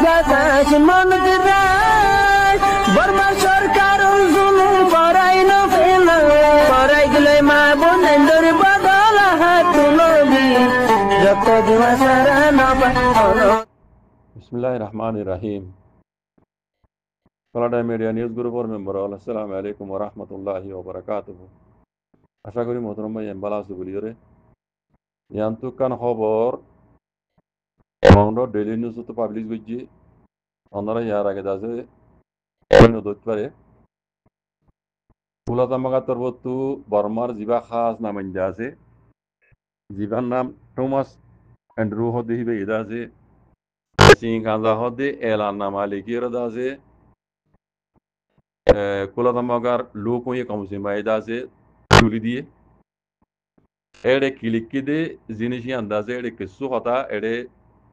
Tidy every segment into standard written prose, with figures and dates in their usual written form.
বাতাস মনত রায় বর্মা সরকার জুলুম করাই না ফেলা করাই গেলে মা বোনেদের বদল হাত তুলবি যত দিবা সারা না পালো। বিসমিল্লাহির রহমানির রহিম। কানাডা মিডিয়া নিউজ গ্রুপের মেম্বার আসসালামু আলাইকুম ওয়া রাহমাতুল্লাহি ওয়া বারাকাতুহু। আশা করি মোহতরম ভাই এমবালা আছে বলিরে ইয়ান্তুকান খবর মাউন্ট ডেইলি নিউজ তো পাবলিশ করছি ওনারা ইয়ার আগে দাসে নদত পারে ফুলাতামাগা তরবতু বর্মার জিবা খাস নামাইন্দা আছে জিবার নাম থমাস অ্যান্ড্রু হদে হিবে ইদা আছে সিং কাজা হদে এলান নামা লিখিয়ে আছে ফুলাতামাগার লোক হয়ে কমসি মাইদা আছে তুলি দিয়ে এড়ে কিলিকি দে জিনিস আন্দাজে এড়ে কিছু কথা এড়ে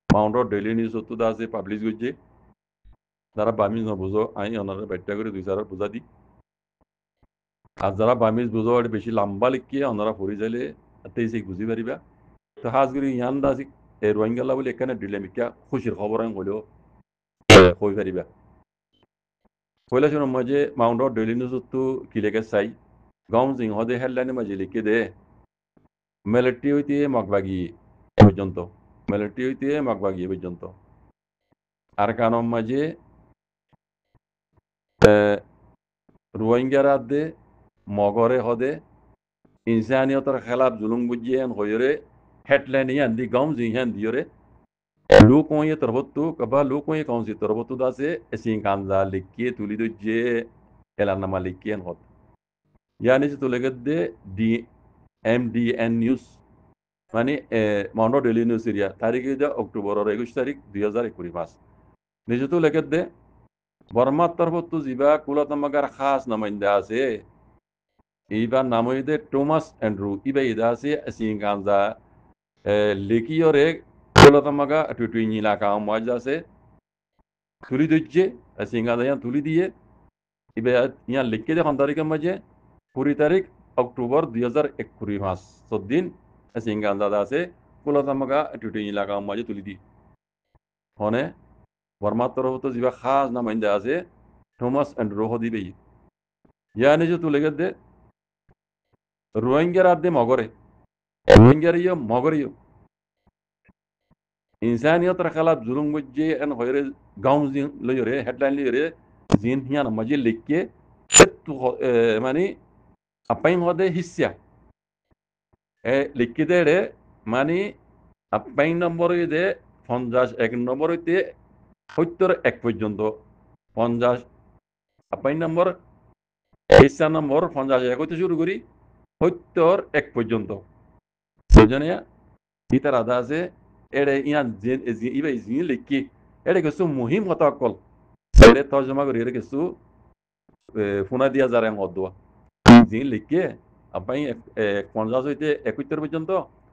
মাউন্ট ডেইলি নিউজ তো আছে পাবলিশ করছে যারা বামিজ নবুঝো আমি ওনারা ব্যাখ্যা করে দুই চার বোঝা দিই আর যারা বামিজ বুঝো এটা বেশি লম্বা লিখিয়ে ওনারা পড়ি যাইলে তেইশে বুঝি পারিবা তো হাজ করি ইয়ান দাসি এই রোহিঙ্গালা বলে এখানে দিলে মিকা খুশির খবর আমি হলেও কই পারিবা পয়লা শুনো মাঝে মাউন্ট ডেইলি নিউজ তো কিলেকে চাই গাঁও জিং হদে হেডলাইনের মাঝে লিখে দে মেলেটি হইতে মগবাগি পর্যন্ত মেলেটি হইতে মগবাগি পর্যন্ত আর কারণ মাঝে রোহিঙ্গারা দে মগরে হদে ইনসানিয়তের খেলাফ জুলুম বুঝিয়ে হইরে হেডলাইন ইয়ান দি গাঁও জিং ইয়ান দিয়রে লোক হয়ে তরবত্তু কবা লোক হয়ে কौन सी তরবত্তু দাসে এসিং কানজা লিখিয়ে তুলি দে এলানামা লিখিয়ে হদ ইয়ানি যে তুলে দে ডি MDN নিউজ মানে মাউন্ট ডেইলি নিউজ এরিয়া তারিখে যা অক্টোবরের 21 তারিখ 2025 নিজে তো লেখে দে বর্মার তরফত জিবা কুলাতামাগার খাস নামাইন্দা আছে এইবার নাম হইতে টমাস অ্যান্ড্রু ইবা ইদা আছে সিং কানজা লিখিয়রে কুলাতামাগা টুটুই ইলাকা মাঝ আছে তুলি দিচ্ছে সিং কানজা ইয়ান তুলি দিয়ে ইবা ইয়ান লিখে দে 5 তারিখের মাঝে 20 তারিখ অক্টোবর 2021 দিন সিং কানজা আছে কুলাতামাগা টুটুই ইলাকা মাঝে তুলি দি হনে বর্মার তরফত জিবা খাস নামাইন্দা আছে টমাস অ্যান্ড্রু হদিবে ইয়ানি যে তুলে দে রোহিঙ্গারা দে মগরে রোহিঙ্গারিও মগরিও ইনসানিয়তের খেলাফ জুলুম বুঝে এন হইরে গাঁও জিন লইরে হেডলাইন লইরে জিন হিয়ান মাঝে লিখকে মানে আপাইন হদে হিস্যা লিখকে দে রে মানে আপাইন নম্বর দে 51 নম্বর হইতে 71 পর্যন্ত 50 আপাইন নম্বর হিস্যা নম্বর 51 হইতে শুরু করি 71 পর্যন্ত বুঝনে ইতার আদা আছে এড়ে ইয়ান ইবাই জিন লিখি এড়ে কিছু মুহিম কথা কল এড়ে তর্জমা করি এড়ে কিছু ফোনা দিয়া যারে হদোয়া জিন লিখে আপনি 50 হইতে 71 পর্যন্ত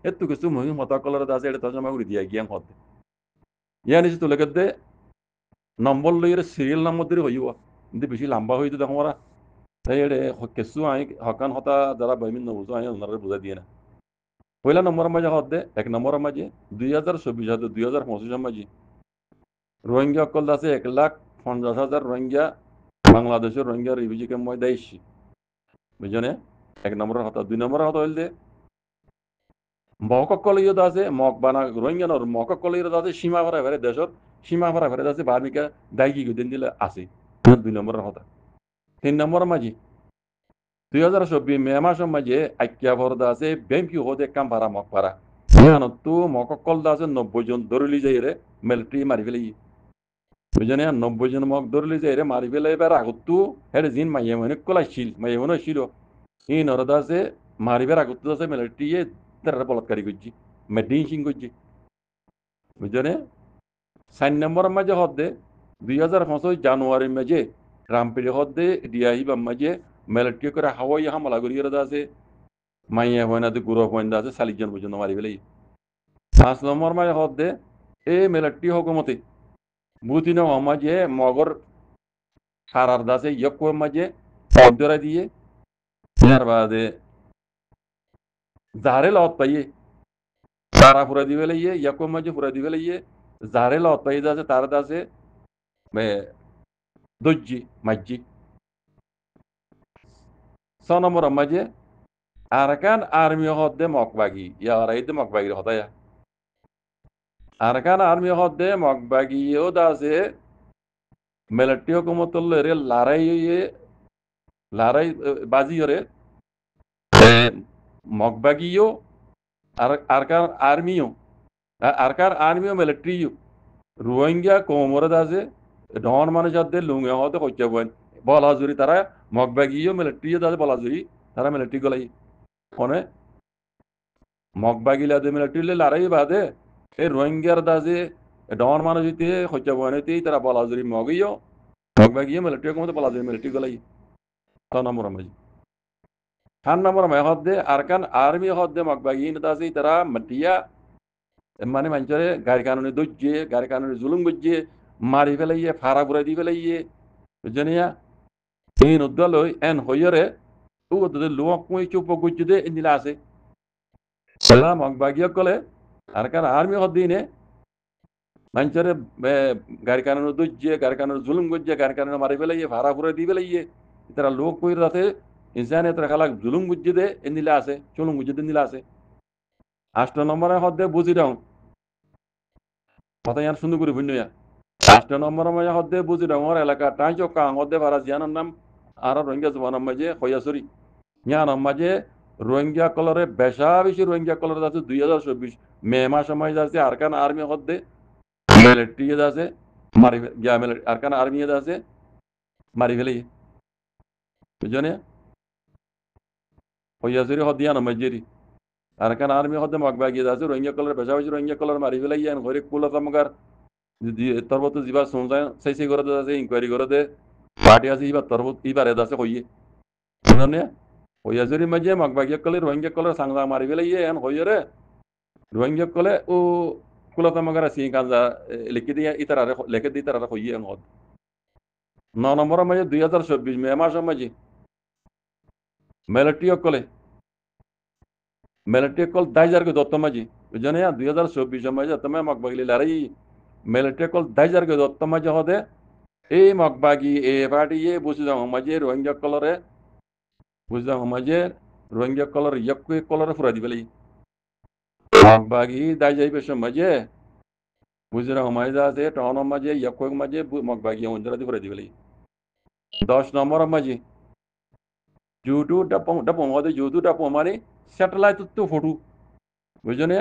এত কিছু মুহিম কথা কলের আছে এড়ে তর্জমা করে দিয়া গিয়ান হদ ইয়ান এসে তুলে দে নম্বর লইরে সিরিয়াল নম্বর দিয়ে হইবা কিন্তু বেশি লম্বা হইতে দেখো ওরা তাই এড়ে কিছু আই হকান হতা যারা বাইমিন নবুঝো আই ওনারা বুঝা দিয়ে না পয়লা নম্বরের মাঝে হদ দে 1 নম্বরের মাঝে 2024 হাতে 2025 মাঝে রোহিঙ্গা অকল আছে 1,50,000 রোহিঙ্গা বাংলাদেশের রোহিঙ্গা রিভিজি কে মই দেইছি বুঝনে 1 নম্বরের হতা 2 নম্বরের হতা হইল দে মককল ইয়দ আছে মক বানা রোহিঙ্গা নর মককল ইয়দ আছে সীমা ভরা ভরে দেশর সীমা ভরা ভরে আছে বার্মিকা দাইকি গদিন দিলে আছে 2 নম্বরের হতা 3 নম্বরের মাঝে 2024 মে মাসের মাঝে আইকিয়া ভরদা আছে বেমকি হদে কাম ভাড়া মক ভাড়া ইয়ানো তো মককল আছে 90 জন দরলি যাইরে মিলিটারি মারি ফেলি বুঝনে 90 জন মক দরলি যাইরে মারি ফেলে এবার আগতু হেডে জিন মাইয়ে মনে কলাইছিল মাইয়ে মনে ছিল এই নরদা আছে মারিবার আগতু আছে মিলিটারি তারা বলৎকারী করছি মেডিন সিং করছি বুঝনে 4 নম্বরের মাঝে হদে 2025 জানুয়ারির মাঝে রামপিড়ি হদে ডিআই বা মাঝে মিলিটারি করে হাওয়াই হামলা করিয়ে আছে মাইয়া হয়না তো গুরু হয়না আছে 40 জন পর্যন্ত মারি ফেলে 5 নম্বর মাঝে হদে এই মিলিটারি হকুমতে বুতিন মাঝে মগর সারার দাসে ইয়ক মাঝে অন্তরা দিয়ে তার বাদে জারে লত পাইয়ে সারা ফুরা দিবে লাইয়ে ইয়ক মাঝে ফুরা দিবে লাইয়ে জারে লত পাইয়ে আছে তার দাসে dojji majji. 6 নম্বর maje arkan army hodde mokbagi ya raide mokbagi hodaya arkan army hodde mokbagi yodaze military hukumatulere larai baziyore mokbagiyo arkan army arkan army military Rohingya কোমরে দাসে ডন মানুষ যাদের লুঙ্গে হতে হচ্ছে বলেন বলা জুরি তারা মগবাগিও মিলিটারি দাসে বলা জুরি তারা মিলিটারি গলাই ফোনে মগবাগিলা দে মিলিটারি লড়াই বাদে এই রোহিঙ্গার দাসে ডন মানুষ হইতে হচ্ছে বনেতে তারা বলা জুরি মগিও মগবাগিও মিলিটারি কোমতে বলা জুরি মিলিটারি গলাই তো নম্বর মাঝি খান নম্বর মে হদে আরকান আর্মি হদে মগবাগিন দাসে তারা মটিয়া মানে মানুষের গাড়ি কানুনে দজ্জে গাড়ি কানুনে জুলুম গজ্জে মারি ফেলাইয়ে ফাড়া ঘুরাই দি ফেলাইয়ে বুঝনিয়া এই নদ্দালই এন হইরে ও লোক কই চুপ গজ্জে দে ইন্দিলা আছে সালাম মগবাগিয়া কলে আর কার আর্মি হদিনে মানুষের গাড়ি কানুনে দজ্জে গাড়ি কানুনে জুলুম গজ্জে গাড়ি কানুনে মারি ফেলাইয়ে ফাড়া ঘুরাই দি ফেলাইয়ে তারা লোক কই রাতে ইনসানে তারা খালাক জুলুম গজ্জে দে ইন্দিলা আছে চুলুম গজ্জে দে ইন্দিলা আছে 8 নম্বরে হদে বুঝি দাও কথা ইয়ার সুন্দর করে ভিন্ন 8 নম্বর মাঝে হদে বুঝি ডাঙর এলাকা টাই চক্কা হদে ভাড়া জিয়ানোর নাম আর রোহিঙ্গা জবানের মাঝে হইয়াছড়ি ইয়ার মাঝে রোহিঙ্গা কলরে বেশা বেশি রোহিঙ্গা কলর আছে 2024 মে মাস মাঝে আছে আরকান আর্মি হদে মিলিটারি আছে মারি গিয়া মিলিটারি আরকান আর্মি আছে মারি ফেলে বুঝনে হইয়াছড়ি হদিয়ানোর মাঝে আরকান আর্মি হদে মগবাগি আছে রোহিঙ্গা কলর বেশা বেশি রোহিঙ্গা কলর মারি ফেলে ইয়ান ঘরে কুলা তামগার তরবত যা শুনছেন সেই করে আছে ইনকোয়ারি করে দে পার্টি আছে ইবার তরবত ইবার আছে কইয়ে শুননে হইয়া যদি মাঝে মগবাগিয়া কলে রোহিঙ্গা কলে সাংজা মারি ফেলে ইয়ে এন হইয়ে রে রোহিঙ্গা কলে ও কুলতা মগারা সিং কাজা লিখে দিয়ে ইতারা লিখে দিয়ে তারা কইয়ে এন হদ 9 নম্বর মাঝে 2024 মে মাসের মাঝে মিলিটারি কল 10,000 के দত্ত মাঝে বুঝনে 2024 মাঝে তুমি মগবাগলি লড়াই মিলিটারি কল 10,000 के দত্ত মাঝে হদে এই মগবাগি এ পার্টি এ বুঝিদাম মাঝে রোহিঙ্গা কলরে বুঝিদাম মাঝে রোহিঙ্গা কলর ইয়াকু কলরে ফুরা দিবেলাই মগবাগি দাই যাইবে মাঝে বুঝিদাম মাঝে আছে টাউন মাঝে ইয়াকু মাঝে মগবাগি অঞ্জরা দি ফুরা দিবেলাই 10 নম্বর মাঝে জুটু ডাপং হদে জুটু ডাপং মানে স্যাটেলাইট তো ফটো বুঝনে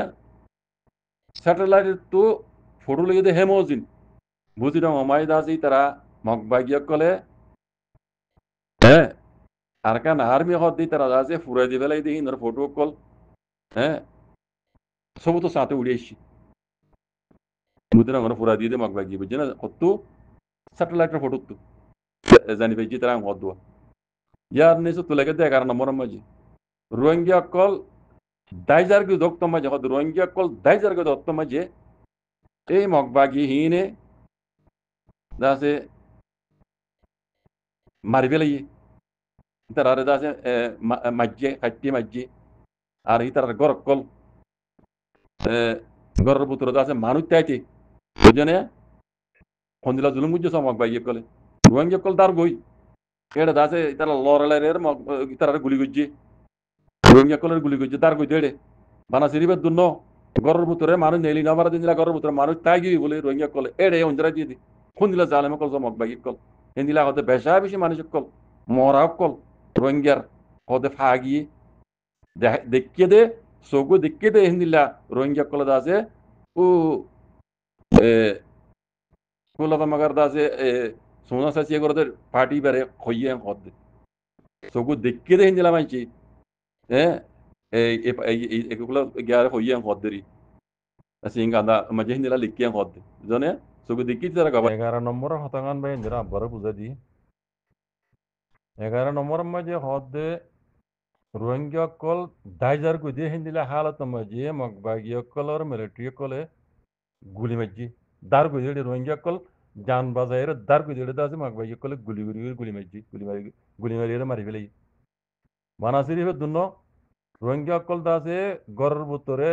স্যাটেলাইট তো ফটো লেগে দে হেমোজিন বুঝিদাম মাঝে আছে তারা মগবাগিয়া কলে হ্যাঁ আরকান আর্মি হদি তারা আছে ফুরাই দি ফেলাই দেখি নর ফটো কল হ্যাঁ সবু তো সাথে উড়ে এসছি বুঝিদাম আমরা ফুরা দিয়ে দে মগবাগি বুঝছে না কত স্যাটেলাইটের ফটো তো জানি পেয়েছি তারা হদ দোয়া ইয়ার নিচে তো লেগে দে 11 নম্বর মাঝে রোহিঙ্গা কল 10,000 के দত্ত মাঝে হদ রোহিঙ্গা কল 10,000 के দত্ত মাঝে এই মগবাগি হিনে দাসে মারি ফেলাই তারা দাসে মাঝে কাটি মাঝে আর ই তার গর কল গরের পুত্র দাসে মানুষ চাইতে বুঝনে খন্দিলা জুলুম বুঝছে সব মগবাগি কলে রোহিঙ্গা কল তার গই এটা দাসে তারা লড়াইয়ের তারা গুলি করছে রোহিঙ্গা কলের গুলি করছে তার গই দেড়ে বানা সিরিবের দুন্ন গরের ভিতরে মানুষ নেলি না মারা দিন গরের ভিতরে মানুষ তাই গিয়ে বলে রোহিঙ্গা কলে এড়ে অঞ্জরা দিয়ে দি কোন দিলা জালেমে কল মগবাগি কল হিন্দিলা হতে বেশা বেশি মানুষ কল মরা কল রোহিঙ্গার হতে ফা গিয়ে দেখিয়ে দে সগু দেখিয়ে দে হিন্দিলা রোহিঙ্গা কলে দাসে ও কুলতা মগার দাসে সোনা সাচিয়ে করে পার্টি বেড়ে হইয়ে হদ সগু দেখিয়ে দে হিন্দিলা মাইছি হ্যাঁ এগুলো গিয়ে হইয়ে হদ দেরি সিং কান্দা মাঝে হিন্দিলা লিখিয়ে হদ জনে সগু দেখি তারা গাবা 11 নম্বর হতাঙ্গান ভাই যারা আব্বারও বুঝা দি 11 নম্বর মাঝে হদ রোহিঙ্গা কল 10,000 को दे हिंदिला हालत माझे मगबागी कलर मिलिट्री कले गुली मज्जी दार को दे रोहिंग्या कल जान बाजायर दार को दे दासे मगबागी कले गुली मज्जी गुली मारी मारी फेले मानासिरी हे दुनो रोहिंग्या कल दासे गरर बुतरे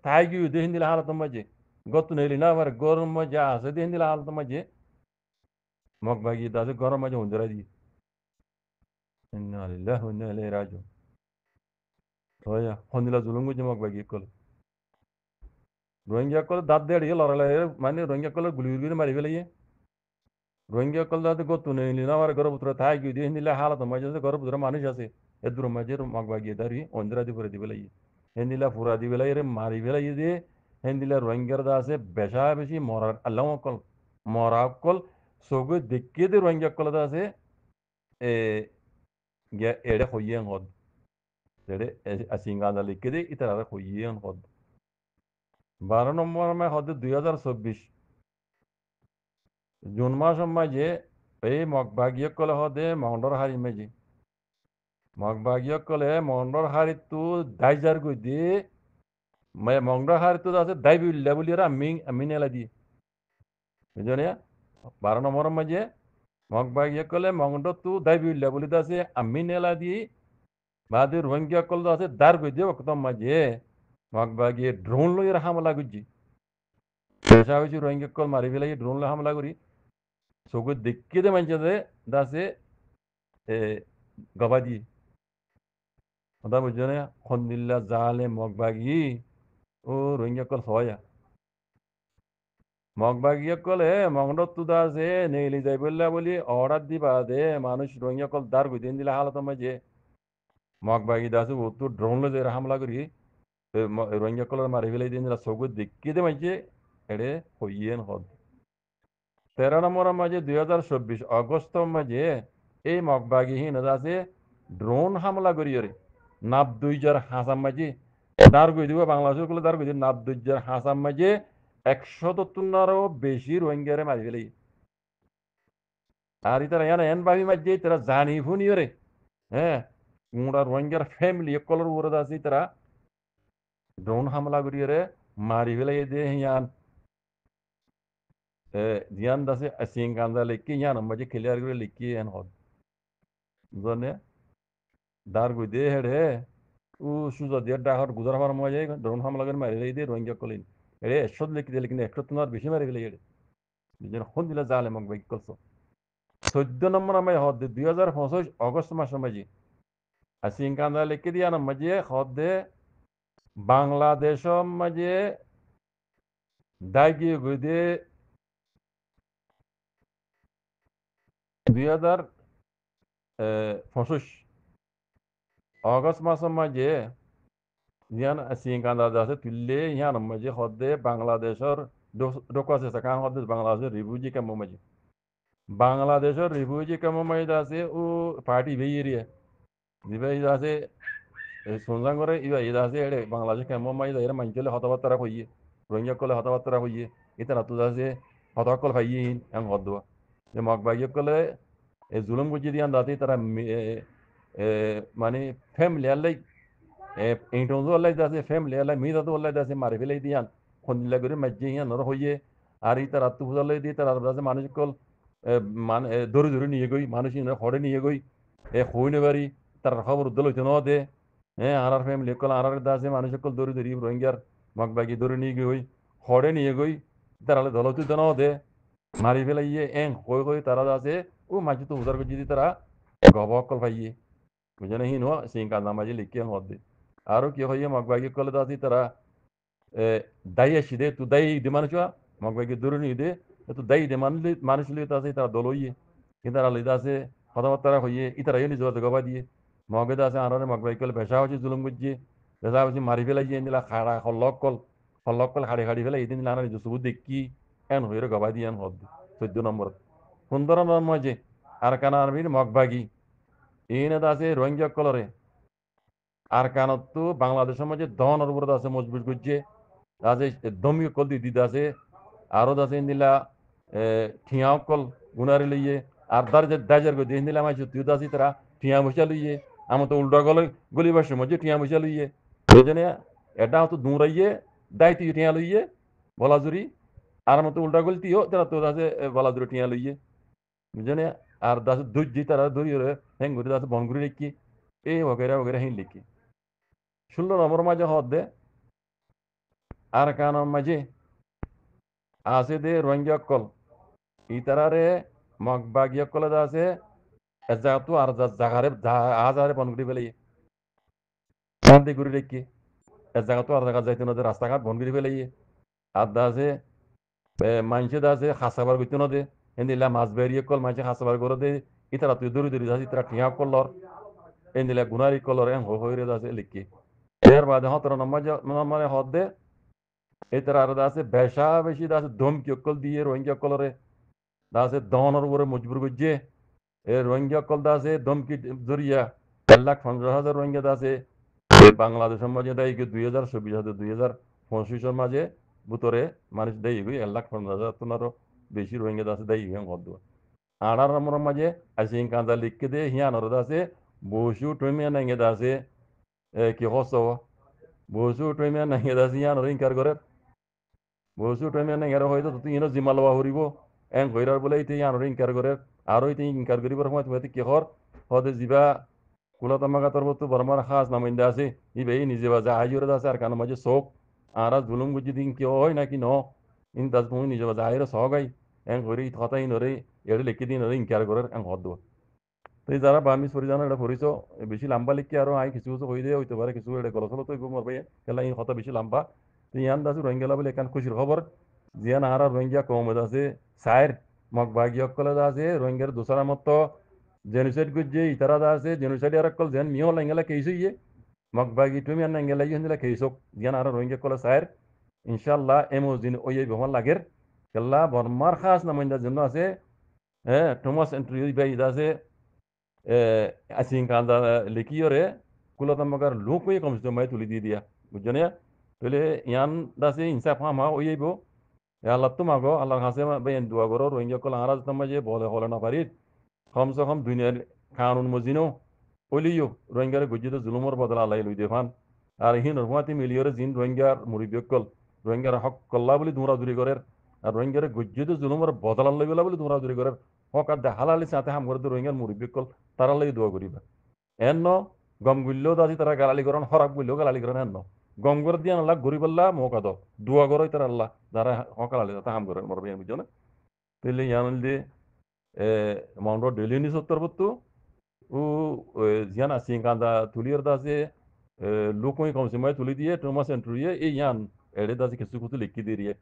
ताइगी दे हिंदिला हालत माझे गत नेली ना मारे गरर मजा आसे दे हिंदिला हालत माझे মগ বাগি দাসে গরম মাঝে হুঞ্জরা দি ইন্না লিল্লাহি ওয়া ইন্না ইলাইহি রাজিউন হয়া হন্দিলা জুলুম গুজে মগ বাগি কল রোহিঙ্গা কল দাঁত দেড় লড়াই মানে রোহিঙ্গা কল গুলি গুলি মারি ফেলে রোহিঙ্গা কল দাঁতে গত নেই না আমার গর্ব পুত্র থাই গিয়ে দিয়ে নিলে হালত মাঝে গর্ব পুত্র মানুষ আছে এদুর মাঝে মগ বাগিয়ে দাঁড়ি অন্ধ্রা দি করে দিবে লাগে হেন্দিলা ফুরা দিবে লাগে মারি ফেলে দিয়ে হেন্দিলা রোহিঙ্গার দা আছে বেশা বেশি মরার আল্লাহ কল মরা কল সগৈ দেখিয়ে দিয়ে রোহিঙ্গা কল দা আছে এ এড়ে হইয়ে হদ এড়ে আসিঙ্গা লিখে দিয়ে ইতারা হইয়ে হদ 12 নম্বর মে হদ 2024 জুন মাস মাঝে এই মগবাগিয়ে কলে হদে মহন্ডর হারি মেজি মগবাগিয়ে কলে মহন্ডর হারি তু দাইজার গই দি মহন্ডর হারি তু আছে দাই বিল্লা বলি রা আমি নেলা দি বুঝলি 12 নম্বর মাঝে মগবাগিয়ে কলে মহন্ডর তু দাই বিল্লা বলি আছে আমি নেলা দি বাদে রোহিঙ্গা কল আছে দার গই দি ওকদম মাঝে মগবাগিয়ে ড্রোন লই হামলা গুজি পেশা হয়েছে রোহিঙ্গা কল মারি ফেলাই ড্রোন লই হামলা করি সগৈ দেখিয়ে দে মানছে দাসে গবাদি ওটা বুঝছো না খন্দিল্লা জালে মগবাগি ও রোহিঙ্গা কল হয়া মগবাগি কলে মগডত তুদা আছে নেইলি যাই বললা বলি অর্ডার দিবা দে মানুষ রোহিঙ্গা কল দার গুদিন দিলে হালত মাঝে মগবাগি দাসে ও তো ড্রোন লো যে হামলা করি রোহিঙ্গা কল মারি ফেলাই দিন দিলা সগৈ দেখিয়ে দে মানছে এড়ে হইয়েন হদ 13 নম্বর মাঝে 2024 অগস্ট মাঝে এই মগবাগিহীন আছে ড্রোন হামলা করিয়রে নাব দুইজার হাসাম মাঝে দাঁড় করে দিব বাংলাদেশের গুলো দাঁড় করে দিব নাব দুইজার হাসাম মাঝে 170 বেশি রোহিঙ্গারে মারি ফেলে আর ইতারা এন ভাবি মাঝে তারা জানি ফুনিয়রে হ্যাঁ কোনটা রোহিঙ্গার ফ্যামিলি কলর উপরে আছে তারা ড্রোন হামলা করিয়রে মারি ফেলে দিয়ে ইয়ান জিয়ান দাসে সিংকান্দা লিখি ইয়ান মাঝে ক্লিয়ার করে লিখি এন হদ জনে দাঁড় করে দিয়ে হেড়ে ও সুযোগ দিয়ে ডাকর গুজার হওয়ার মজা ড্রোন হামলা করে মারি ফেলে দিয়ে রোহিঙ্গা কলিন এড়ে 100 লিখি দিলে কিন্তু 100 বেশি মারি ফেলে এড়ে নিজের হন দিলে জালে মগ বাইক করছো 14 নম্বর আমি হদ 2025 অগস্ট মাসের মাঝে সিংকান্দা লিখে দিয়া না মাঝে হদে বাংলাদেশের মাঝে দাগিয়ে গইদে 2025 অগস্ট মাসের মাঝে ইয়ান সিংকান্দা আছে তুললে ইয়ান মাঝে হদে বাংলাদেশের ডোকাছে সাকান হদে বাংলাদেশের রিফিউজি ক্যাম্প মাঝে বাংলাদেশের রিফিউজি ক্যাম্প মাঝে আছে ও পার্টি বেরিয়ে দিবে আছে শুনলাম করে ইবা ইদা আছে এড়ে বাংলাদেশ ক্যাম্প মাঝে এর মানচলে হতবার্তা হইয়ে রোহিঙ্গা কলে হতবার্তা হইয়ে এটা রাতু আছে হতকল ভাইয়ে এং হদবা যে মগ ভাইয়ে কলে জুলুম গুজি দিয়ান দাতি তারা মানে ফ্যামিলি আল্লাই ইন্টনজো আল্লাই দাসে ফ্যামিলি আল্লাই মিদাতো আল্লাই দাসে মারি ফেলাই দিয়ান খন্দিলা করে মাঝে ইয়ান নর হইয়ে আর ইতা রাতু বুঝালাই দিয়ে তারা দাসে মানুষ কল মানে ধরে ধরে নিয়ে গই মানুষ হরে নিয়ে গই হই নেবারি তার খবর উদ্দল হইতে ন দে হ্যাঁ আর ফ্যামিলি কল আর দাসে মানুষ কল ধরে ধরি রোহিঙ্গার মগ বাগি ধরে নিয়ে গই হরে নিয়ে গই তারা দল হইতে ন দে মারি ফেলাইয়ে এং হই হই তারা দাসে ও মাঝে তো উদার করে যদি তারা গবক কল পাইয়ে বুঝে নাহি নো সিংকান্দা মাঝে লিখিয়ে হদে আরো কি হইয়ে মগ বাগি কলে দাসি তারা দায়ী আসি দে তু দায়ী দে মানুষ মগ বাগি ধরে নিয়ে দে তো দায়ী দে মানুষ লিয়ে আছে তারা দল হইয়ে কিন্তু তারা লিদা আছে কথাবার্তা হইয়ে ইতারা ইয়ে নিজে গবা দিয়ে মগেদা আছে আর মগ বাগি কলে ভেসা হচ্ছে জুলুম বুঝছে ভেসা হচ্ছে মারি ফেলাইয়ে নিলা খাড়া হল্লক কল হাড়ি হাড়ি ফেলাই এদিন লানা নিজে সবুজ দেখি এন হইরে গবা দিয়ে এন হদ 14 নম্বর 15 নম্বর মাঝে আর কানা আরবির মগ বাগি ইনে আছে রোহিঙ্গা কলরে আর কানত তো বাংলাদেশের মাঝে দনের উপরে আছে মজবুত করছে আছে দমীয় কল দিদি আছে আরো আছে নিলা ঠিয়াও কল গুনারে লইয়ে আর দাজার গো দিয়ে নিলাম আছে তুই দাসি তারা ঠিয়া বসা লইয়ে আমার তো উল্টা গলে গলিবার মধ্যে ঠিয়া বসা লইয়ে বুঝনে এটা তো দৌড়াইয়ে দায়িত্ব ঠিয়া লইয়ে বলাজুরি আর মতো উল্টা গলতিও তারা তো আছে বলাজুরি ঠিয়া লইয়ে বুঝনে আর দাস দুজি তারা ধরি হেং ঘুরে দাস বন ঘুরে লিখি এই वगैरह হেং লিখি 16 নম্বর মাঝে হদ দে আর কানোর মাঝে আছে দে রোহিঙ্গা কল ইতারারে মগ বাগিয়া কলে আছে এ জায়গা তো আর জাগারে আজারে বন করে ফেলে শান্তি করে রেখে এ জায়গা তো আর জায়গা যাইতে না রাস্তাঘাট বন করে ফেলে আর দা আছে মানুষে দা আছে খাসাবার করতে না দে এদিলা মাছ বেরিয়ে কল মানুষে খাসাবার করে দে ইতারা তুই দূরে দূরে যাচ্ছি ইতারা ঠিয়া কলর এদিলা গুনারি কলর এন হইরে আছে লিখি এর বাদে হতর নম্বরে হদ দে ইতারা আর দা আছে বেশা বেশি দা আছে ধমকি অকল দিয়ে রোহিঙ্গা কলরে দা আছে দহনের উপরে মজবুর করছে এ রোহিঙ্গা কল দা আছে ধমকি জরিয়া 1,15,000 রোহিঙ্গা দা আছে বাংলাদেশের মাঝে দেয় 2024 হাজার 2025 মাঝে ভিতরে মানুষ দেয় 1,15,000 তোনারও বেশি রোহিঙ্গা আছে দেয় হদ্দ আড়ার নম্বরের মাঝে আসিং কান্দা লিখকে দে হিয়ানর আছে বসু টমিয়া নাঙ্গে আছে কি হস বসু টমিয়া নাঙ্গে আছে হিয়ানর ইনকার করে বসু টমিয়া নাঙ্গে হয়তো তুই ইনো জিমা লওয়া হরিব এং হইরার বলে ইতে হিয়ানর ইনকার করে আরো ইতে ইনকার করিবার সময় তুমি কি হর হদে জিবা কুলাতামাকা তরবত বর্মার খাস নামিন্দা আছে ইবে নিজে বাজা আইরে আছে আর কানো মাঝে শোক আর জুলুম বুঝি দিন কি হয় নাকি ন ইন দাস তুমি নিজে বাজা আইরে সগাই এং হরি কথা ইনরে এড়ে লিখি দিন ইনকার করে এং হদ তো এই যারা বামিস পরিজানো এটা পরিচ বেশি লম্বা লিখে আর আই কিছু কিছু হয়ে দিয়ে হইতে পারে কিছু এটা গলসল তো মরবে খেলা ইন কথা বেশি লম্বা তো ইয়ান দাসু রোহিঙ্গা বলে এখান খুশির খবর জিয়ান আর রোহিঙ্গা কম আছে সাইর মগ বাগিয়ক কলে আছে রোহিঙ্গার দোসরা মত জেনোসাইড গুজে ইতারা আছে জেনোসাইড আর কল জেন মিও লাঙ্গলা কেইসো ইয়ে মগ বাগি তুমি আর নাঙ্গলা ইয়ে হন্দলা কেইসো জিয়ান আর রোহিঙ্গা কলে সাইর ইনশাআল্লাহ এমোজিন ওই ভ্রমণ লাগের কেল্লা বর্মার খাস নামাইন্দা জন্য আছে হ্যাঁ টমাস এন্ট্রি বাই আছে asing kanda lekiyore kula tamagar loko ye komsto mai tuli di dia bujone tole yan dase insa fama oyebo ya Allah tumago Allah hase bayan dua goro rohingya kola araz tamaje bole hola na parit kham so kham দুনিয়ার কানুন মজিনো ওলিও রোহিঙ্গার গজ্জিত জুলুমর বদলা আল্লাহ লই দেফান আর হিন রহমাতি মিলিয়রে জিন রোহিঙ্গার মুরিবিয়কল রোহিঙ্গার হক কল্লা বলি দৌড়া দৌড়ি করে আর রোহিঙ্গার গজ্জিত জুলুমর বদলা লই গলা বলি দৌড়া দৌড়ি করে হক আর হালালি সাথে হাম করে রোহিঙ্গার মুরিবিয়কল তারা লই দোয়া করিবা এন্ন গম গুল্লেও দাদি তারা গালালি করেন হরাক গুল্লেও গালালি করেন এন্ন গম করে দিয়ে আল্লাহ গরিবাল্লা মৌকা দাও দোয়া করো তারা আল্লাহ যারা হকালালি তাতে হাম করেন মরবে বুঝছো না তাহলে ইয়ান দিয়ে মাউন্ট ডেলি নি সত্তর বত্তু ও জিয়ান আসিং কান্দা তুলিয়র দাসে লোকই কম সময় তুলি দিয়ে টমাস এন্ট্রিয়ে এই ইয়ান এড়ে দাসে কিছু কিছু লিখি দিয়ে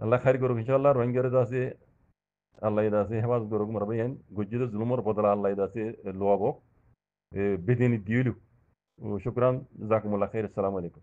আল্লাহ খাইর করুক ইনশাআল্লাহ রোহিঙ্গার দাসে আল্লাহ দাসে হেফাজত করুক মারবে ইয়ান গুজ্জিত জুলুমর বদলা আল্লাহ দাসে লোয়াবো বেদিনী দিলু শুকরান জাকুমুল্লাহ খাইর আসসালামু আলাইকুম